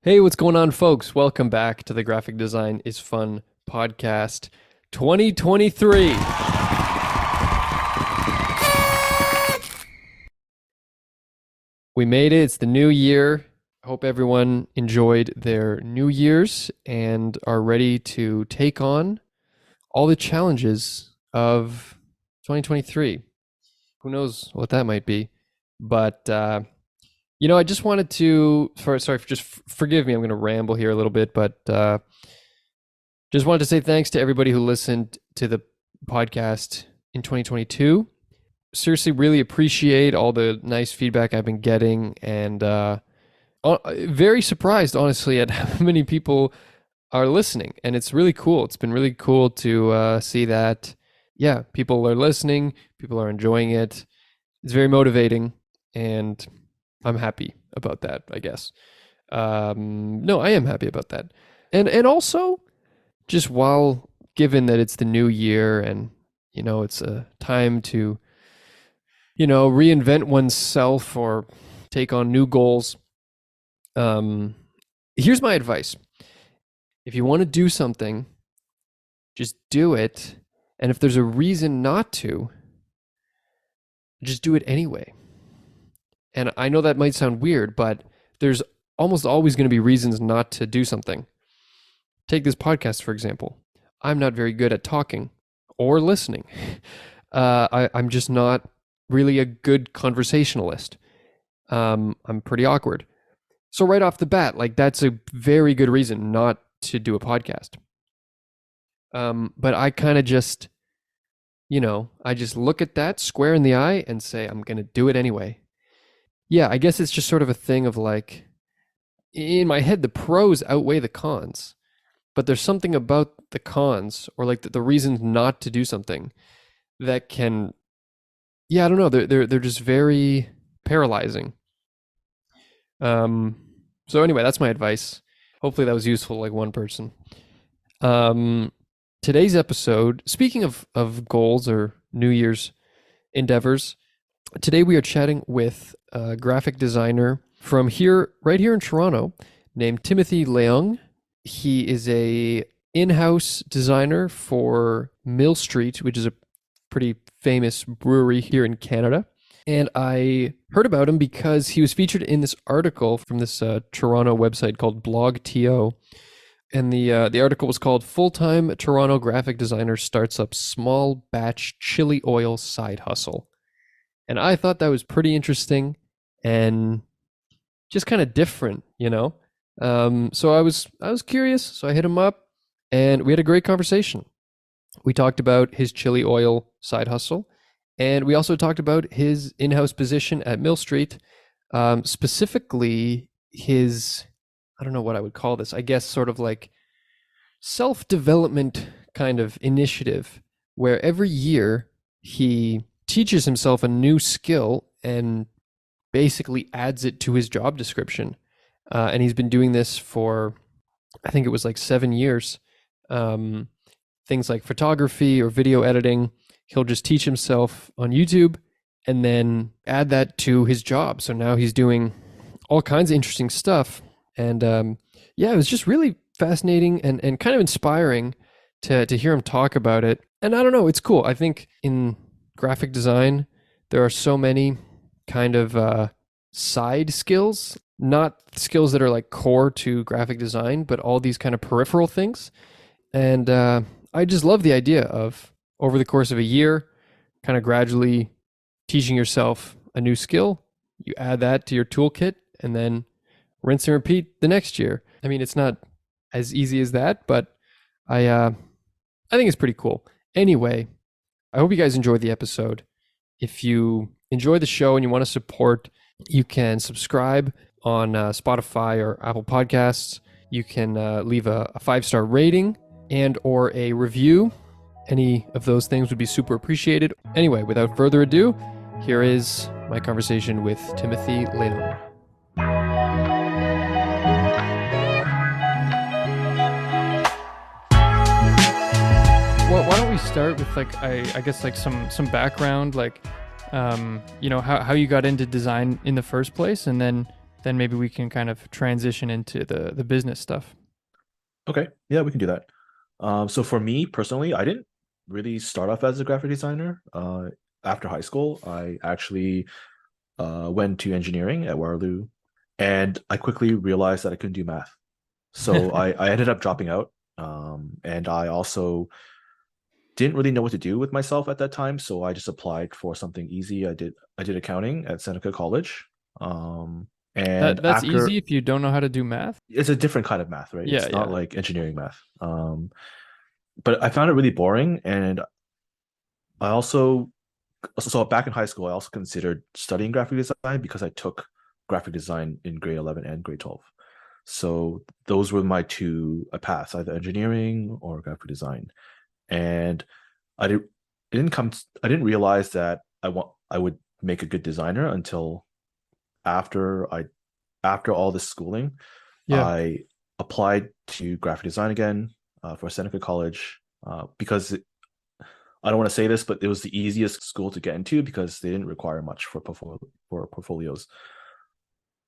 Hey, what's going on, folks? Welcome back to the Graphic Design is Fun podcast 2023. We made it. It's the new year. I hope everyone enjoyed their New Year's and are ready to take on all the challenges of 2023. Who knows what that might be? But I just wanted to, forgive me, I'm going to ramble here a little bit, but just wanted to say thanks to everybody who listened to the podcast in 2022. Seriously, really appreciate all the nice feedback I've been getting, and very surprised, honestly, at how many people are listening. And it's really cool. It's been really cool to see that, yeah, people are listening, people are enjoying it. It's very motivating, and I'm happy about that, I guess. No, I am happy about that. And also, just given that it's the new year and, it's a time to, reinvent oneself or take on new goals, here's my advice. If you want to do something, just do it. And if there's a reason not to, just do it anyway. And I know that might sound weird, but there's almost always going to be reasons not to do something. Take this podcast, for example. I'm not very good at talking or listening. I'm just not really a good conversationalist. I'm pretty awkward. So right off the bat, that's a very good reason not to do a podcast. But I kind of just, I just look at that square in the eye and say, I'm going to do it anyway. Yeah, I guess it's just sort of a thing of in my head, the pros outweigh the cons, but there's something about the cons or the reasons not to do something that can, I don't know, they're just very paralyzing. So anyway, that's my advice. Hopefully that was useful to one person. Today's episode, speaking of goals or New Year's endeavors, today we are chatting with a graphic designer from right here in Toronto, named Timothy Leong. He is a in-house designer for Mill Street, which is a pretty famous brewery here in Canada. And I heard about him because he was featured in this article from this Toronto website called BlogTO. And the article was called "Full-Time Toronto Graphic Designer Starts Up Small Batch Chili Oil Side Hustle." And I thought that was pretty interesting and just kind of different, So I was curious, so I hit him up and we had a great conversation. We talked about his chili oil side hustle, and we also talked about his in-house position at Mill Street, specifically his, I don't know what I would call this, I guess sort of self-development kind of initiative, where every year he teaches himself a new skill and basically adds it to his job description. And he's been doing this for, I think it was 7 years. Things like photography or video editing, he'll just teach himself on YouTube and then add that to his job. So now he's doing all kinds of interesting stuff. And it was just really fascinating and kind of inspiring to hear him talk about it. And I don't know, it's cool. I think in graphic design, there are so many kind of side skills, not skills that are core to graphic design, but all these kind of peripheral things. And I just love the idea of, over the course of a year, kind of gradually teaching yourself a new skill. You add that to your toolkit and then rinse and repeat the next year. I mean, it's not as easy as that, but I think it's pretty cool. Anyway, I hope you guys enjoyed the episode. If you enjoy the show and you want to support, you can subscribe on Spotify or Apple Podcasts. You can leave a 5-star rating and or a review. Any of those things would be super appreciated. Anyway, without further ado, here is my conversation with Timothy Leong. Well, why don't we start with I guess some background, how you got into design in the first place, and then then maybe we can kind of transition into the business stuff. Okay, yeah, we can do that. So for me personally, I didn't really start off as a graphic designer. After high school, I actually went to engineering at Waterloo, and I quickly realized that I couldn't do math. So I ended up dropping out. And I also didn't really know what to do with myself at that time, so I just applied for something easy. I did accounting at Seneca College. And That's easy after if you don't know how to do math. it's a different kind of math, right? Yeah, It's not yeah. like engineering math. But I found it really boring, and I also so back in high school, I also considered studying graphic design because I took graphic design in grade 11 and grade 12. So those were my two paths, either engineering or graphic design. And I didn't it didn't come I didn't realize that I would make a good designer until after I after all this schooling. Yeah. I applied to graphic design again for Seneca College because I don't want to say this, but it was the easiest school to get into because they didn't require much for portfolios.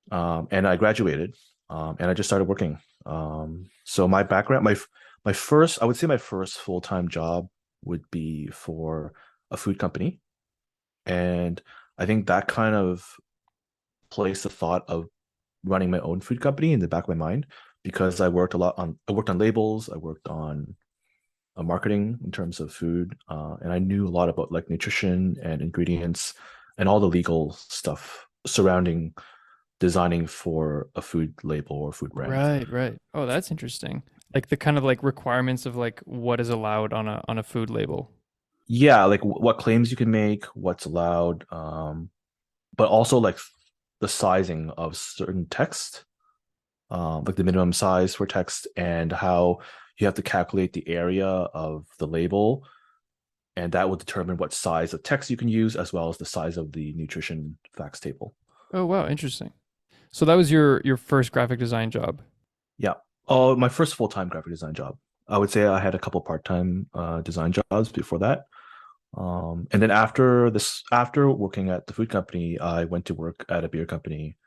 And I graduated, and I just started working. So my background, my first, I would say my first full time job would be for a food company, and I think that kind of placed the thought of running my own food company in the back of my mind because I worked on labels, I worked on marketing in terms of food, and I knew a lot about like nutrition and ingredients and all the legal stuff surrounding designing for a food label or food brand. Right, right. Oh, that's interesting. Like the kind of like requirements of like what is allowed on a food label. Yeah, like what claims you can make, what's allowed, but also like the sizing of certain text, like the minimum size for text and how you have to calculate the area of the label, and that will determine what size of text you can use as well as the size of the nutrition facts table. Oh, wow, interesting. So that was your first graphic design job. Yeah. Oh, my first full-time graphic design job. I would say I had a couple part-time design jobs before that. And then after working at the food company, I went to work at a beer company,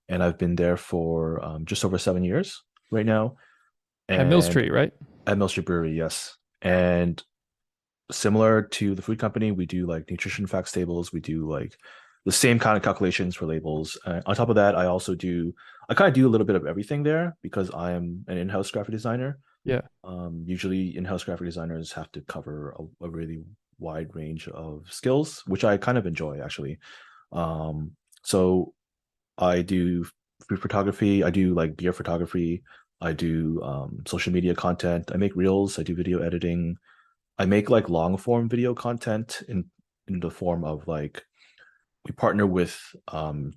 and I've been there for just over 7 years right now. At Mill And Street, right? at Mill Street Brewery, yes. And similar to the food company, we do like nutrition facts tables. We do like the same kind of calculations for labels. On top of that, I kind of do a little bit of everything there because I am an in-house graphic designer. Yeah. Usually, in-house graphic designers have to cover a really wide range of skills, which I kind of enjoy actually. So I do food photography. I do like beer photography. I do social media content. I make reels. I do video editing. I make like long form video content in the form of like we partner with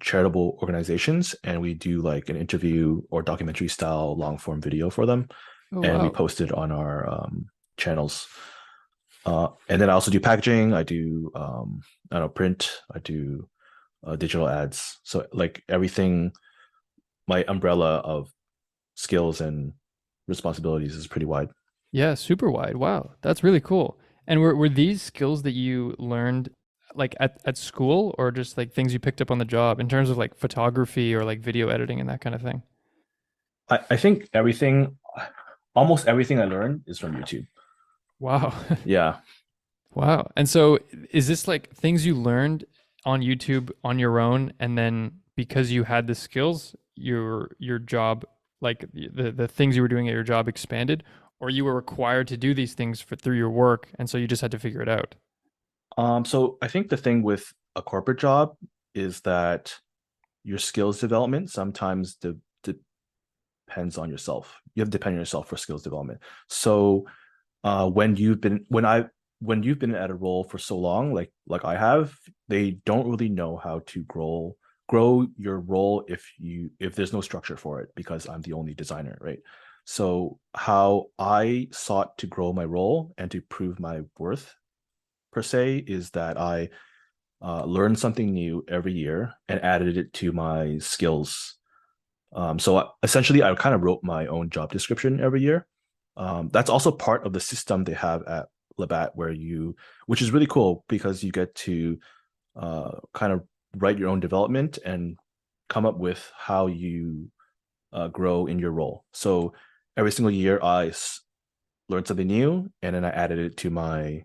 charitable organizations and we do like an interview or documentary style long form video for them, Oh, and we wow. post it on our channels. And then I also do packaging. I do I don't know, print. I do digital ads. So like everything, my umbrella of skills and responsibilities is pretty wide. Yeah, super wide. Wow, that's really cool. And were these skills that you learned like at school or just like things you picked up on the job in terms of like photography or like video editing and that kind of thing? I think almost everything I learned is from YouTube. Wow. Yeah. Wow. And so is this like things you learned on YouTube on your own and then because you had the skills, your job like the things you were doing at your job expanded or you were required to do these things for through your work and so you just had to figure it out? So I think the thing with a corporate job is that your skills development sometimes depends on yourself. You have to depend on yourself for skills development. So when you've been at a role for so long, like I have, they don't really know how to grow your role if there's no structure for it because I'm the only designer, right? So how I sought to grow my role and to prove my worth per se is that I learned something new every year and added it to my skills. Essentially, I kind of wrote my own job description every year. That's also part of the system they have at Labatt, which is really cool because you get to kind of write your own development and come up with how you grow in your role. So every single year, learned something new, and then I added it to my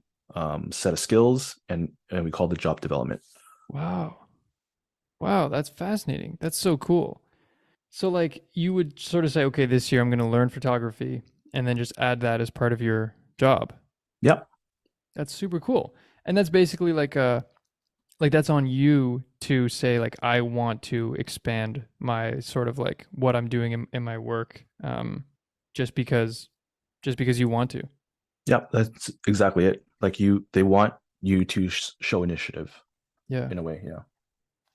set of skills, and we call it job development. Wow. Wow, that's fascinating. That's so cool. So like you would sort of say, okay, this year I'm going to learn photography and then just add that as part of your job. Yep. That's super cool. And that's basically like a like that's on you to say like I want to expand my sort of like what I'm doing in my work just because just because you want to. Yep. That's exactly it. Like they want you to show initiative Yeah. in a way. Yeah.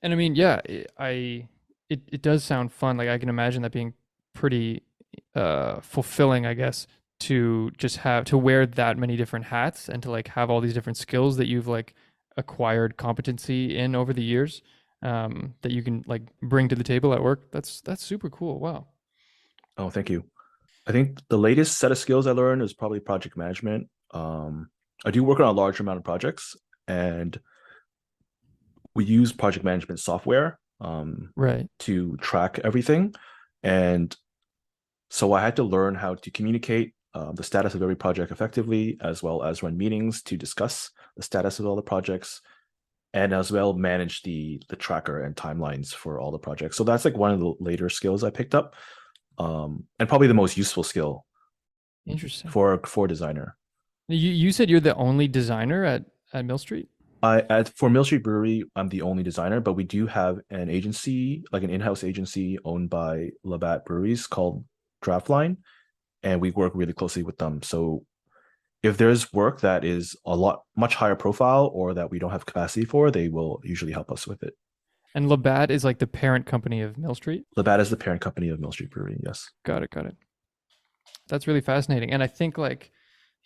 And I mean, yeah, it does sound fun. Like I can imagine that being pretty fulfilling, I guess, to just have to wear that many different hats and to like have all these different skills that you've like acquired competency in over the years that you can like bring to the table at work. That's super cool. Wow. Oh, thank you. I think the latest set of skills I learned is probably project management. I do work on a large amount of projects, and we use project management software Right. to track everything. And so I had to learn how to communicate the status of every project effectively, as well as run meetings to discuss the status of all the projects, and as well manage the tracker and timelines for all the projects. So that's like one of the later skills I picked up, and probably the most useful skill Interesting. for a designer. You said you're the only designer at Mill Street? For Mill Street Brewery, I'm the only designer, but we do have an agency, like an in-house agency owned by Labatt Breweries called Draftline, and we work really closely with them. So if there's work that is a lot much higher profile or that we don't have capacity for, they will usually help us with it. And Labatt is like the parent company of Mill Street? Labatt is the parent company of Mill Street Brewery. Yes. Got it, got it. That's really fascinating. And I think like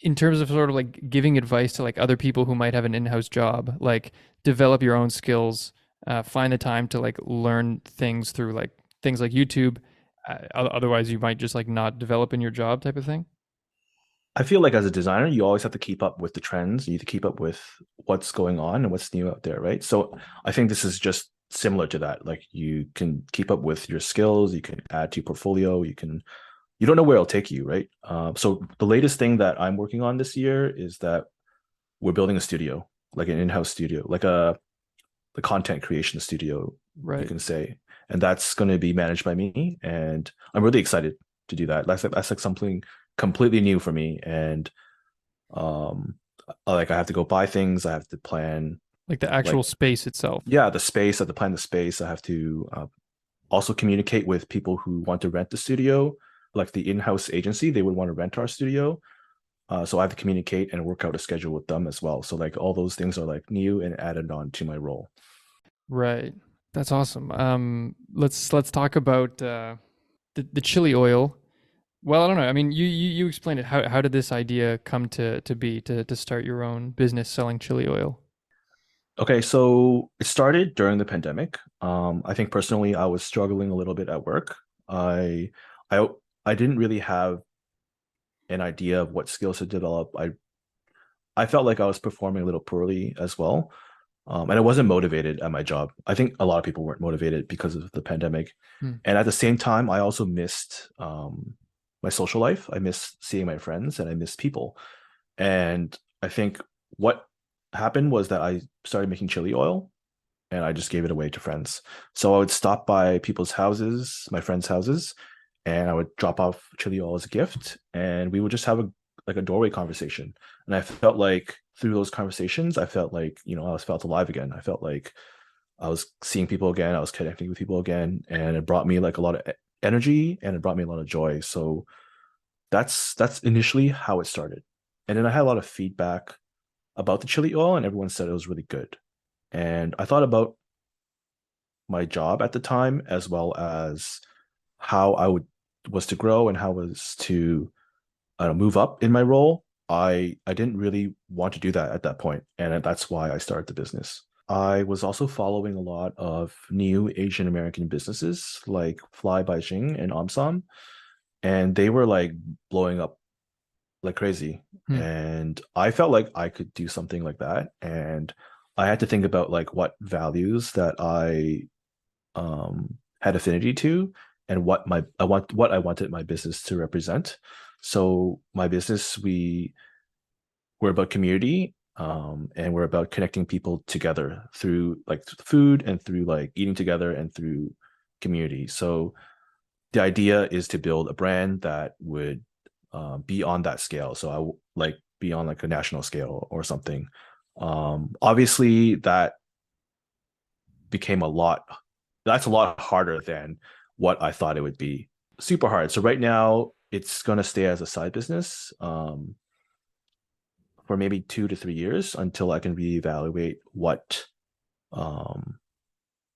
in terms of sort of like giving advice to like other people who might have an in-house job, like develop your own skills, find the time to like learn things through like things like YouTube. Otherwise, you might just like not develop in your job type of thing. I feel like as a designer, you always have to keep up with the trends. You need to keep up with what's going on and what's new out there, right? So I think this is just similar to that. Like you can keep up with your skills, you can add to your portfolio, you don't know where it'll take you, right? So the latest thing that I'm working on this year is that we're building a studio, like an in-house studio, like the content creation studio, you Right. can say, and that's going to be managed by me, and I'm really excited to do that. That's like something completely new for me, and um, like I have to go buy things, I have to plan, Like the actual like space itself. yeah, the space, I have to plan the space, I have to also communicate with people who want to rent the studio, like the in-house agency, they would want to rent our studio. So I have to communicate and work out a schedule with them as well. So like all those things are like new and added on to my role. Right. That's awesome. Let's talk about the chili oil. Well, I don't know. I mean, you explained it. How did this idea come to be to start your own business selling chili oil? Okay, so it started during the pandemic. I think personally, I was struggling a little bit at work. I I didn't really have an idea of what skills to develop. I felt like I was performing a little poorly as well, and I wasn't motivated at my job. I think a lot of people weren't motivated because of the pandemic, Hmm. and at the same time, I also missed my social life. I missed seeing my friends, and I missed people. And I think what happened was that I started making chili oil and I just gave it away to friends. So I would stop by people's houses, my friends' houses, and I would drop off chili oil as a gift, and we would just have a doorway conversation. And I felt like through those conversations, I felt like I was felt alive again. I felt like I was seeing people again. I was connecting with people again, and it brought me like a lot of energy and it brought me a lot of joy. So that's initially how it started. And then I had a lot of feedback about the chili oil, and everyone said it was really good. And I thought about my job at the time, as well as how I would was to grow and how I was to move up in my role. I didn't really want to do that at that point, and that's why I started the business. I was also following a lot of new Asian American businesses like Fly by Jing and Omsom, and they were like blowing up like crazy. Hmm. And I felt like I could do something like that. And I had to think about like what values that I had affinity to, and what I wanted my business to represent. So my business, we're about community, and we're about connecting people together through like food and through like eating together and through community. So the idea is to build a brand that would be on that scale. So like be on like a national scale or something. Obviously, became a lot. That's a lot harder than what I thought it would be. Super hard. So right now, it's going to stay as a side business for maybe 2 to 3 years until I can reevaluate um,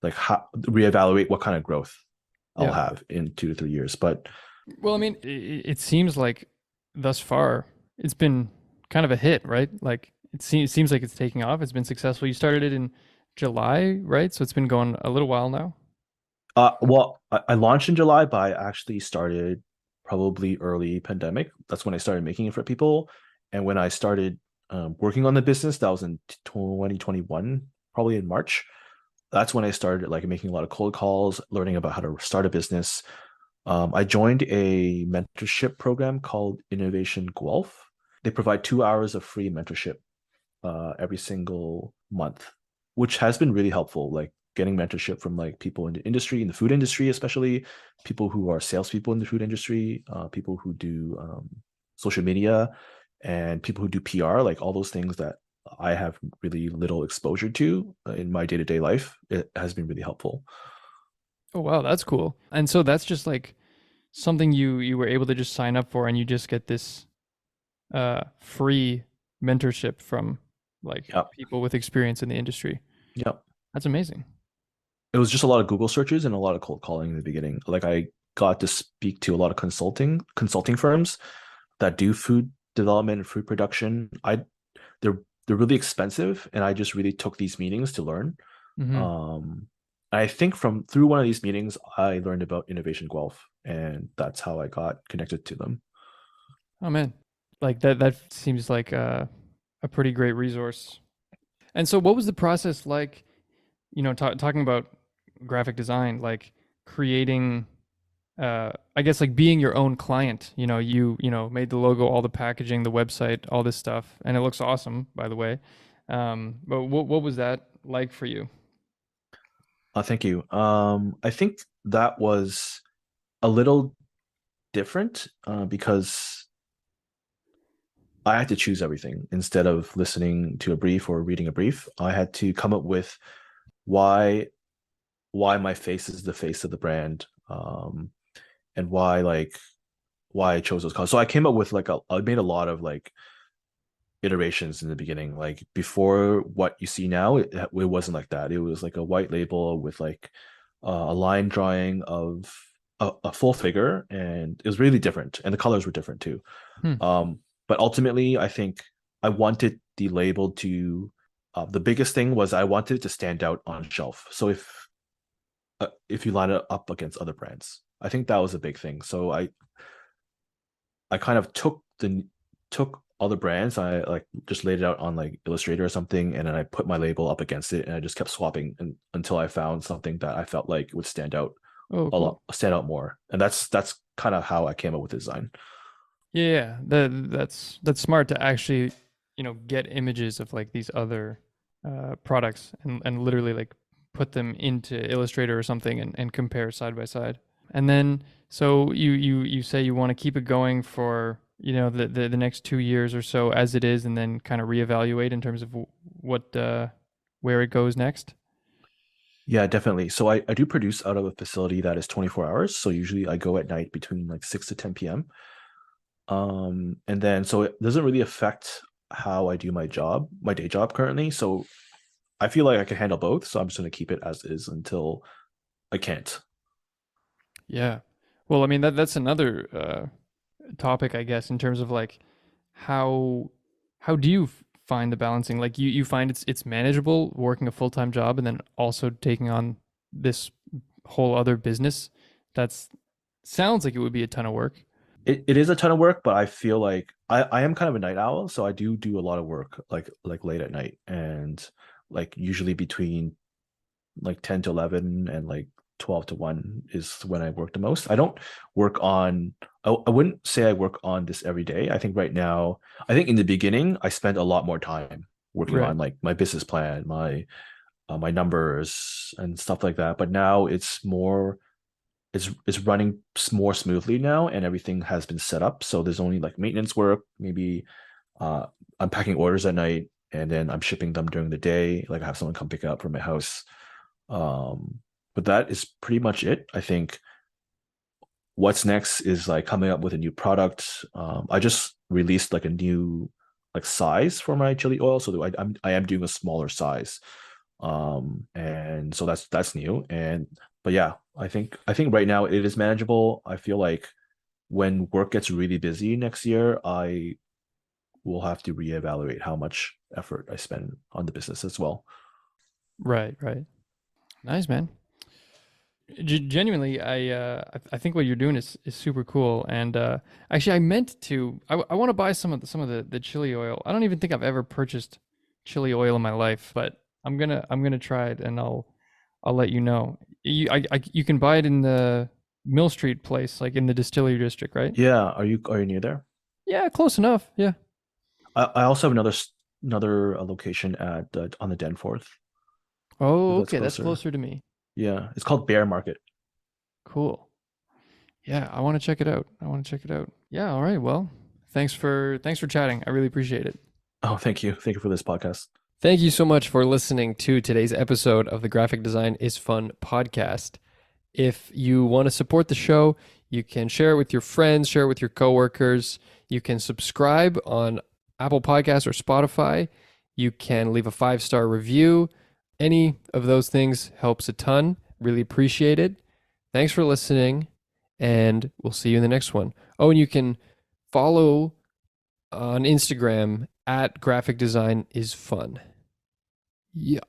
reevaluate what kind of growth I'll Yeah. have in 2 to 3 years. But Well, I mean, it seems like thus far it's been kind of a hit, right? Like it seems like it's taking off. It's been successful. You started it in July, right? So it's been going a little while now. well, I launched in July, but I actually started probably early pandemic. That's when I started making it for people. And when I started working on the business, that was in 2021, probably in March. That's when I started like making a lot of cold calls, learning about how to start a business. I joined a mentorship program called Innovation Guelph. They provide 2 hours of free mentorship every single month, which has been really helpful. Like getting mentorship from like people in the industry, in the food industry, especially people who are salespeople in the food industry, people who do social media, and people who do PR, like all those things that I have really little exposure to in my day to day life. It has been really helpful. Oh wow, that's cool. And so that's just like something you were able to just sign up for, and you just get this free mentorship from like Yep. people with experience in the industry. Yep. That's amazing. It was just a lot of Google searches and a lot of cold calling in the beginning. Like I got to speak to a lot of consulting firms that do food development and food production. They're they're really expensive, and I just really took these meetings to learn. Hmm. Um, I think from through one of these meetings, I learned about Innovation Guelph, and that's how I got connected to them. Oh man, like that seems like a pretty great resource. And so, what was the process like? You know, talking about graphic design, like creating. I guess like being your own client. You know made the logo, all the packaging, the website, all this stuff, and it looks awesome, by the way. But what was that like for you? Thank you. I think that was a little different because I had to choose everything instead of listening to a brief or reading a brief. I had to come up with why why my face is the face of the brand, and why I chose those colors. So I came up with I made a lot of like iterations in the beginning. Like before what you see now, it wasn't like that. It was like a white label with like a line drawing of a full figure, and it was really different. And the colors were different too. Hmm. But ultimately, I think I wanted the label to. The biggest thing was I wanted it to stand out on shelf. So if you line it up against other brands, I think that was a big thing. So I kind of took other brands. I like just laid it out on like Illustrator or something, and then I put my label up against it, and I just kept swapping until I found something that I felt like would Oh, cool. stand out more. And that's kind of how I came up with the design. Yeah, that's smart to actually, get images of like these other products and literally like put them into Illustrator or something and compare side by side. And then so you say you want to keep it going for, the next 2 years or so as it is, and then kind of reevaluate in terms of what where it goes next. Yeah, definitely. So I do produce out of a facility that is 24 hours. So usually I go at night between like 6 to 10 p.m. And then so it doesn't really affect how I do my day job currently. So I feel like I can handle both. So I'm just going to keep it as is until I can't. Yeah. Well, I mean that's another topic, I guess, in terms of like how how do you find the balancing? Like you find it's manageable working a full time job and then also taking on this whole other business. That's sounds like it would be a ton of work. It is a ton of work, but I feel like I am kind of a night owl, so I do a lot of work like late at night, and like usually between like 10 to 11 and like 12 to 1 is when I work the most. I don't work on, I wouldn't say I work on this every day. I think right now, I think in the beginning, I spent a lot more time working Right. on like my business plan, my numbers and stuff like that. But now it's running more smoothly now, and everything has been set up. So there's only like maintenance work, maybe I'm packing orders at night and then I'm shipping them during the day. Like I have someone come pick it up from my house. Um, but that is pretty much it. I think what's next is like coming up with a new product. I just released like a new like size for my chili oil, so I am doing a smaller size, and so that's new. And but yeah, I think right now it is manageable. I feel like when work gets really busy next year, I will have to reevaluate how much effort I spend on the business as well. Right. Right. Nice, man. Genuinely, I think what you're doing is super cool. And actually, I meant to. I want to buy some of the chili oil. I don't even think I've ever purchased chili oil in my life, but I'm gonna try it, and I'll let you know. You can buy it in the Mill Street place, like in the distillery district, right? Yeah, are you near there? Yeah, close enough. Yeah. I also have another location at on the Danforth, if Oh, that's okay, that's closer. closer to me. Yeah, it's called Bear Market. Cool. Yeah, I want to check it out. I want to check it out. Yeah. All right. Well, thanks for chatting. I really appreciate it. Oh, thank you for this podcast. Thank you so much for listening to today's episode of the Graphic Design is Fun podcast. If you want to support the show, you can share it with your friends, share it with your coworkers. You can subscribe on Apple Podcasts or Spotify. You can leave a 5-star review. Any of those things helps a ton. Really appreciate it. Thanks for listening, and we'll see you in the next one. Oh, and you can follow on Instagram at Graphic Design is Fun. Yeah.